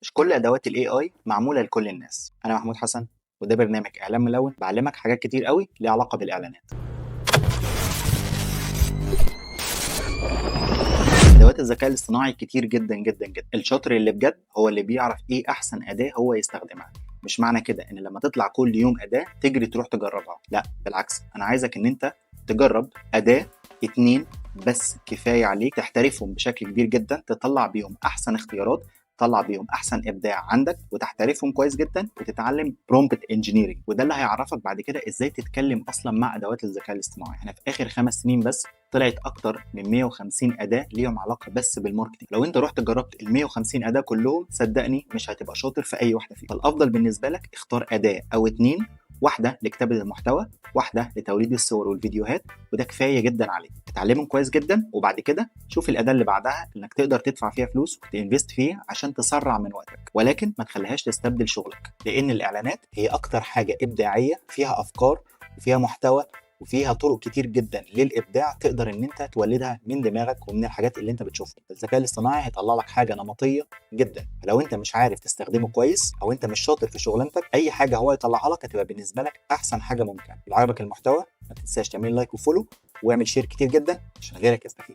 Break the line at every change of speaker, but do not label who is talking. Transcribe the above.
مش كل ادوات الاي اي معموله لكل الناس. انا محمود حسن، وده برنامج اعلام ملون بعلمك حاجات كتير قوي ليها علاقه بالاعلانات. ادوات الذكاء الاصطناعي كتير جدا جدا جدا. الشاطر اللي بجد هو اللي بيعرف ايه احسن اداه هو يستخدمها. مش معنى كده ان لما تطلع كل يوم اداه تجري تروح تجربها، لا بالعكس، انا عايزك ان انت تجرب اداه 2 بس كفايه عليك، تحترفهم بشكل كبير جدا، تطلع بيهم احسن اختيارات، تطلع بيهم احسن ابداع عندك، وتحترفهم كويس جدا، وتتعلم برومبت انجينيرنج. وده اللي هيعرفك بعد كده ازاي تتكلم اصلا مع ادوات الذكاء الاصطناعي. احنا في اخر 5 سنين بس طلعت اكتر من 150 اداه ليهم علاقه بس بالماركتنج. لو انت رحت جربت ال 150 اداه كلهم، صدقني مش هتبقى شاطر في اي واحده فيهم. فالافضل بالنسبه لك اختار اداه او 2، واحده لكتابه المحتوى، واحده لتوليد الصور والفيديوهات، وده كفايه جدا عليك. اتعلمهم كويس جدا، وبعد كده شوف الاداه اللي بعدها انك تقدر تدفع فيها فلوس وتنفست فيها عشان تسرع من وقتك، ولكن ما تخليهاش تستبدل شغلك، لان الاعلانات هي اكتر حاجه ابداعيه، فيها افكار وفيها محتوى وفيها طرق كتير جدا للابداع تقدر ان انت تولدها من دماغك ومن الحاجات اللي انت بتشوفها. الذكاء الاصطناعي هيطلع لك حاجه نمطيه جدا، فلو انت مش عارف تستخدمه كويس او انت مش شاطر في شغلانتك، اي حاجه هو يطلعها لك هتبقى بالنسبه لك احسن حاجه ممكن. لو عجبك المحتوى ما تنساش تعمل لايك وفولو، واعمل شير كتير جدا عشان غيرك يستفيد.